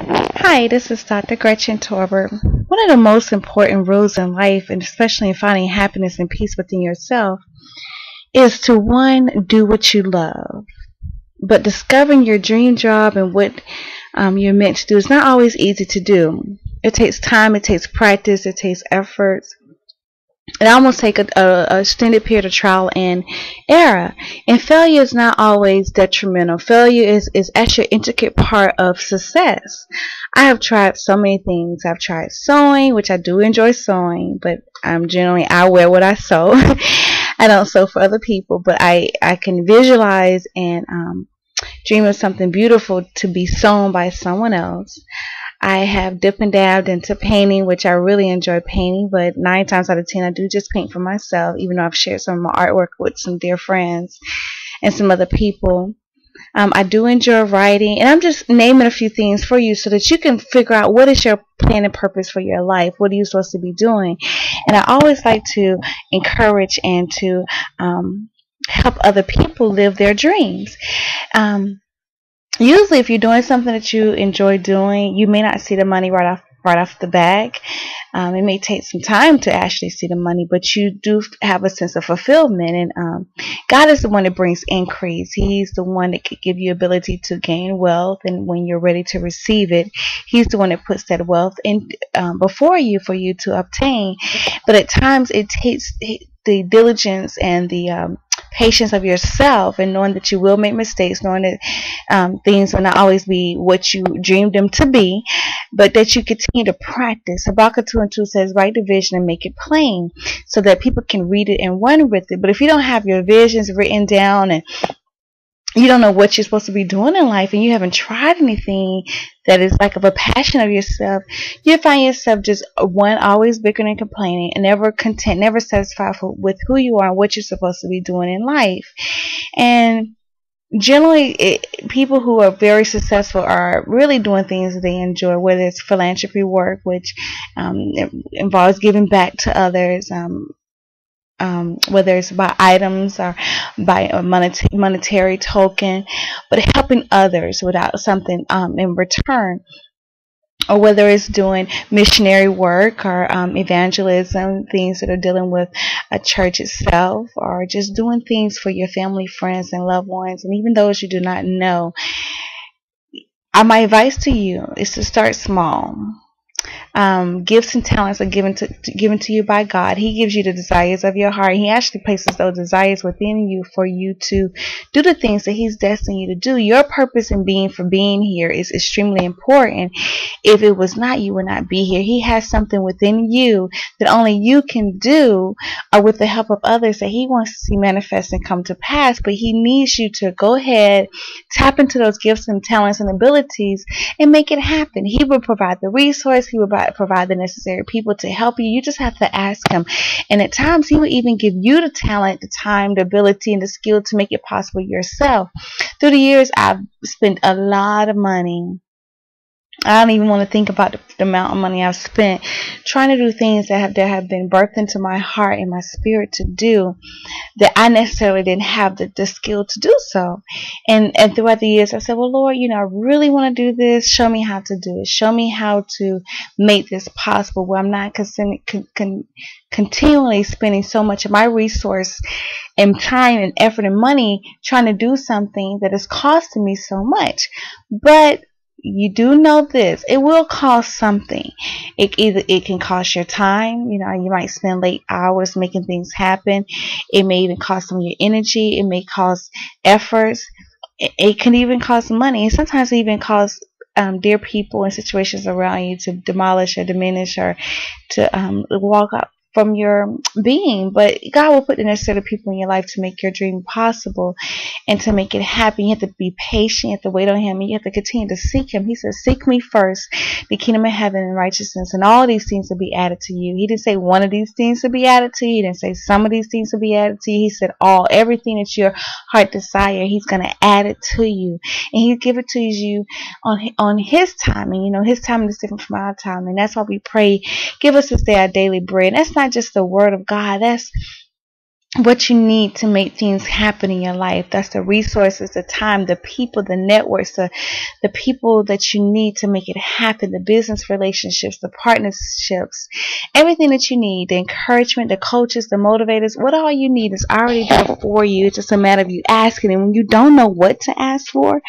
Hi, this is Dr. Gretchen Torbert. One of the most important rules in life, and especially in finding happiness and peace within yourself, is to one, do what you love. But discovering your dream job and what you're meant to do is not always easy to do. It takes time, it takes practice, it takes effort. It almost takes a extended period of trial and error. And failure is not always detrimental. Failure is actually an intricate part of success. I have tried so many things. I've tried sewing, which I do enjoy sewing, but I wear what I sew. I don't sew for other people, but I can visualize and dream of something beautiful to be sewn by someone else. I have dipped and dabbed into painting, which I really enjoy painting, but 9 times out of 10 I do just paint for myself, even though I've shared some of my artwork with some dear friends and some other people. I do enjoy writing, and I'm just naming a few things for you so that you can figure out what is your plan and purpose for your life. What are you supposed to be doing? And I always like to encourage and to help other people live their dreams. Usually, if you're doing something that you enjoy doing, you may not see the money right off the bat. It may take some time to actually see the money, but you do have a sense of fulfillment. And God is the one that brings increase. He's the one that can give you ability to gain wealth, and when you're ready to receive it, He's the one that puts that wealth in before you for you to obtain. But at times, it takes the diligence and the patience of yourself, and knowing that you will make mistakes, knowing that things will not always be what you dreamed them to be, but that you continue to practice. Habakkuk 2:2 says, write the vision and make it plain so that people can read it and run with it. But if you don't have your visions written down and you don't know what you're supposed to be doing in life, and you haven't tried anything that is like of a passion of yourself, you find yourself just always bickering and complaining, and never content, never satisfied with who you are and what you're supposed to be doing in life. And generally, people who are very successful are really doing things that they enjoy, whether it's philanthropy work, which involves giving back to others, whether it's by items or by a monetary token, but helping others without something in return, or whether it's doing missionary work or evangelism, things that are dealing with a church itself, or just doing things for your family, friends, and loved ones, and even those you do not know. My advice to you is to start small. Gifts and talents are given to you by God. He gives you the desires of your heart. He actually places those desires within you for you to do the things that He's destined you to do. Your purpose in being here is extremely important. If it was not, you would not be here. He has something within you that only you can do, or with the help of others, that He wants to see manifest and come to pass. But He needs you to go ahead, tap into those gifts and talents and abilities, and make it happen. He will provide the resource. He will provide the necessary people to help you. You just have to ask Him. And at times, He will even give you the talent, the time, the ability, and the skill to make it possible yourself. Through the years, I've spent a lot of money. I don't even want to think about the amount of money I've spent trying to do things that have been birthed into my heart and my spirit to do, that I necessarily didn't have the skill to do so. And throughout the years, I said, well, Lord, I really want to do this. Show me how to do it. Show me how to make this possible, where I'm not continually spending so much of my resource and time and effort and money trying to do something that is costing me so much. But you do know this, it will cost something. It can cost your time. You might spend late hours making things happen. It may even cost some of your energy. It may cost efforts. It can even cost money. And sometimes it even costs dear people and situations around you to demolish or diminish, or to walk up from your being. But God will put the necessary people in your life to make your dream possible and to make it happen. You have to be patient. You have to wait on Him, and you have to continue to seek Him. He says, seek me first, the kingdom of heaven and righteousness, and all these things will be added to you. He didn't say one of these things will be added to you. He didn't say some of these things will be added to you. He said everything that your heart desire, He's going to add it to you. And He'll give it to you on His time. And His time is different from our time. And that's why we pray, give us this day our daily bread. And that's not just the word of God. That's what you need to make things happen in your life. That's the resources, the time, the people, the networks, the people that you need to make it happen, the business relationships, the partnerships, everything that you need, the encouragement, the coaches, the motivators, what all you need is already there for you. It's just a matter of you asking. And when you don't know what to ask for,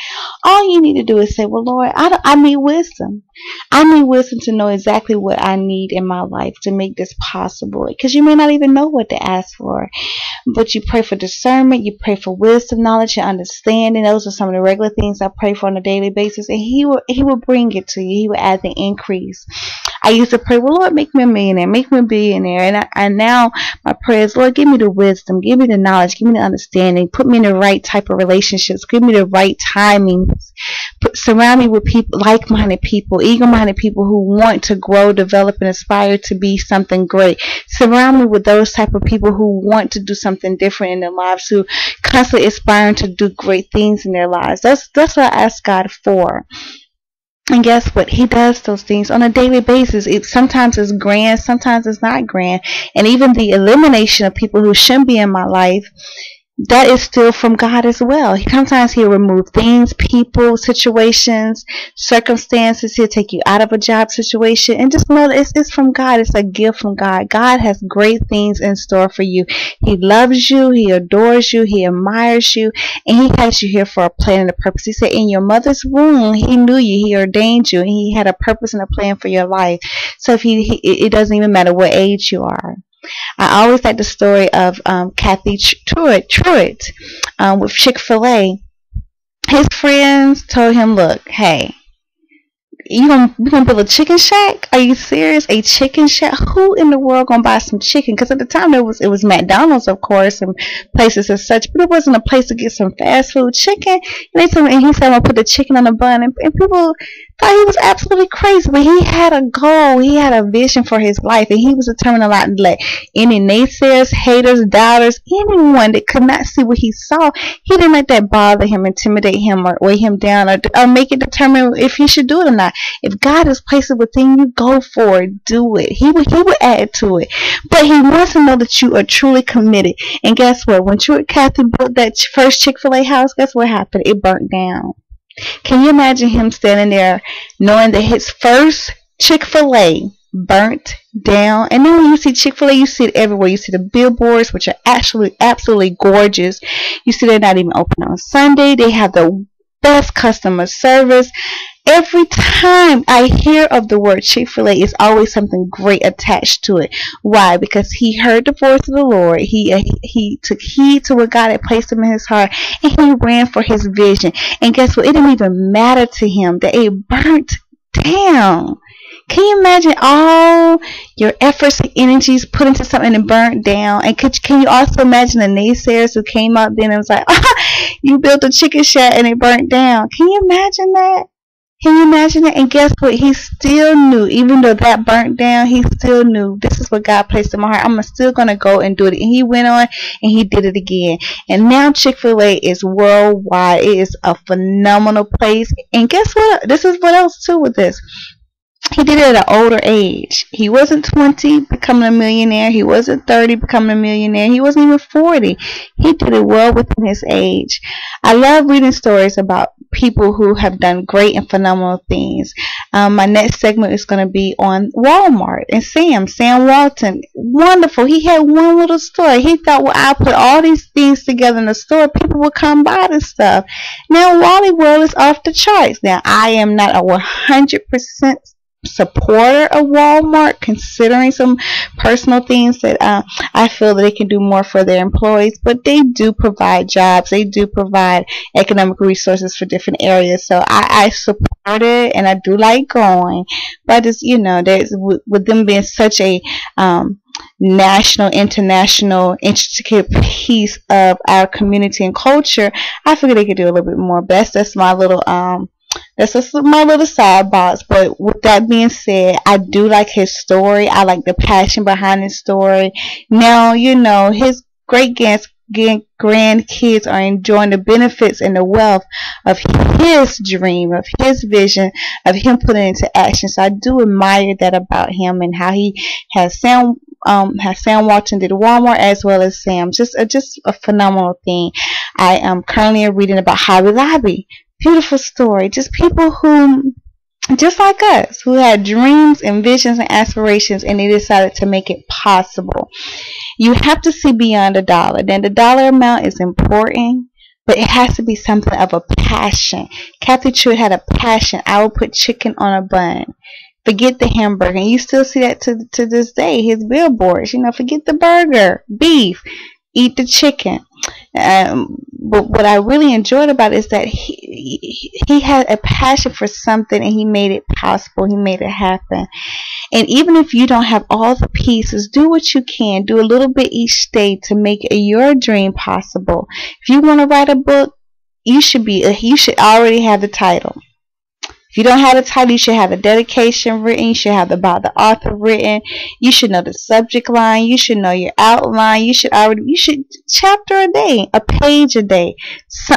all you need to do is say, well, Lord, I need wisdom. I need wisdom to know exactly what I need in my life to make this possible. Because you may not even know what to ask for. But you pray for discernment, you pray for wisdom, knowledge, and understanding. Those are some of the regular things I pray for on a daily basis. And He will bring it to you. He will add the increase. I used to pray, well, Lord, make me a millionaire, make me a billionaire. And now my prayer is, Lord, give me the wisdom, give me the knowledge, give me the understanding, put me in the right type of relationships, give me the right timings. Surround me with people, like-minded people, eager-minded people who want to grow, develop, and aspire to be something great. Surround me with those type of people who want to do something different in their lives, who constantly aspiring to do great things in their lives. That's what I ask God for. And guess what? He does those things on a daily basis. Sometimes it's grand, sometimes it's not grand. And even the elimination of people who shouldn't be in my life, that is still from God as well. Sometimes He'll remove things, people, situations, circumstances. He'll take you out of a job situation. And just know that it's from God. It's a gift from God. God has great things in store for you. He loves you. He adores you. He admires you. And He has you here for a plan and a purpose. He said in your mother's womb, He knew you. He ordained you. And He had a purpose and a plan for your life. So it doesn't even matter what age you are. I always like the story of Kathy Truitt with Chick-fil-A. His friends told him, look, hey, you gonna build a chicken shack? Are you serious? A chicken shack? Who in the world gonna buy some chicken? Because at the time it was McDonald's, of course, and places as such, but it wasn't a place to get some fast food chicken. And they told me, and he said, I'm gonna put the chicken on the bun, and people thought he was absolutely crazy. But he had a goal, he had a vision for his life, and he was determined not to let any naysayers, haters, doubters, anyone that could not see what he saw, he didn't let that bother him, intimidate him, or weigh him down, or make it determine if he should do it or not. If God has placed it within you, go for it, do it. He would add to it. But He wants to know that you are truly committed. And guess what? When Truett Cathy built that first Chick-fil-A house, guess what happened? It burnt down. Can you imagine him standing there knowing that his first Chick-fil-A burnt down? And then when you see Chick-fil-A, you see it everywhere. You see the billboards, which are actually absolutely gorgeous. You see they're not even open on Sunday. They have the best customer service. Every time I hear of the word Chick-fil-A, it's always something great attached to it. Why? Because he heard the voice of the Lord. He took heed to what God had placed him in his heart, and he ran for his vision. And guess what? It didn't even matter to him that it burnt down. Can you imagine all your efforts and energies put into something and burnt down? And can you also imagine the naysayers who came out then and was like, you built a chicken shack and it burnt down? Can you imagine that? Can you imagine that? And guess what? He still knew, even though that burnt down, he still knew this is what God placed in my heart. I'm still going to go and do it. And he went on and he did it again. And now Chick-fil-A is worldwide. It is a phenomenal place. And guess what? This is what else too with this. He did it at an older age. He wasn't 20 becoming a millionaire. He wasn't 30 becoming a millionaire. He wasn't even 40. He did it well within his age. I love reading stories about people who have done great and phenomenal things. My next segment is going to be on Walmart and Sam Walton. Wonderful. He had one little store. He thought, well, I'll put all these things together in the store. People will come buy this stuff. Now, Wally World is off the charts. Now, I am not a 100% supporter of Walmart, considering some personal things that I feel that they can do more for their employees, but they do provide jobs, they do provide economic resources for different areas, so I support it, and I do like going, but it's, there's with them being such a national, international, intricate piece of our community and culture, I figure they could do a little bit more. That's my little that's just my little side box. But with that being said, I do like his story. I like the passion behind his story. Now, his grandkids are enjoying the benefits and the wealth of his dream, of his vision, of him putting it into action. So I do admire that about him, and how he has Sam Sam Walton did Walmart as well as Sam. Just a phenomenal thing. I am currently reading about Hobby Lobby. Beautiful story. Just people who, just like us, who had dreams and visions and aspirations, and they decided to make it possible. You have to see beyond the dollar. Then the dollar amount is important, but it has to be something of a passion. Kathy Truitt had a passion. I will put chicken on a bun. Forget the hamburger. And you still see that to this day. His billboards, forget the burger, beef, eat the chicken. But what I really enjoyed about it is that he had a passion for something, and he made it possible. He made it happen. And even if you don't have all the pieces, do what you can. Do a little bit each day to make your dream possible. If you want to write a book, you should already have the title. If you don't have the title, you should have the dedication written. You should have about the author written. You should know the subject line. You should know your outline. You should chapter a day, a page a day,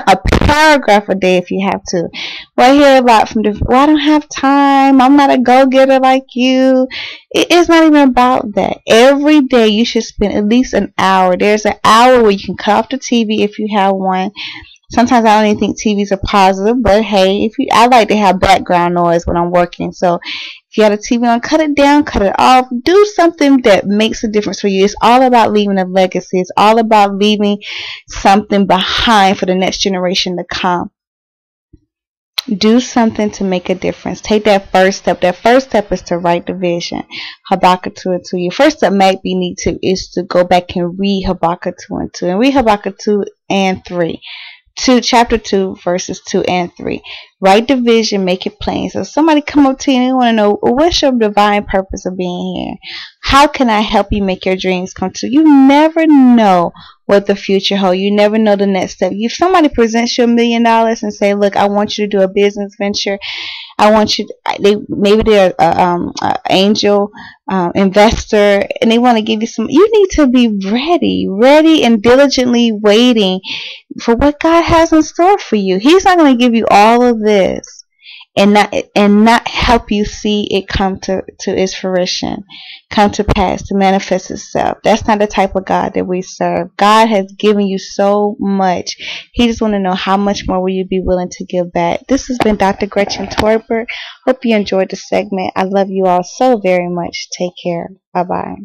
a paragraph a day if you have to. Well, I hear a lot from I don't have time. I'm not a go-getter like you. It's not even about that. Every day you should spend at least an hour. There's an hour where you can cut off the TV if you have one. Sometimes I don't even think TVs are positive, but hey, I like to have background noise when I'm working. So if you have a TV on, cut it down, cut it off, do something that makes a difference for you. It's all about leaving a legacy. It's all about leaving something behind for the next generation to come. Do something to make a difference. Take that first step. That first step is to write the vision. Habakkuk 2 and 2. Your first step might be is to go back and read Habakkuk 2 and 2. And read Habakkuk 2 and 3. Chapter 2, verses 2 and 3. Write the vision, make it plain. So somebody come up to you and they want to know, what's your divine purpose of being here? How can I help you make your dreams come true? You never know what the future holds. You never know the next step. If somebody presents you $1 million and say, look, I want you to do a business venture. I want you maybe they're an angel investor, and they want to give you some. You need to be ready and diligently waiting for what God has in store for you. He's not going to give you all of this and not help you see it come to its fruition, come to pass, to manifest itself. That's not the type of God that we serve. God has given you so much. He just want to know how much more will you be willing to give back. This has been Dr. Gretchen Torbert. Hope you enjoyed the segment. I love you all so very much. Take care. Bye-bye.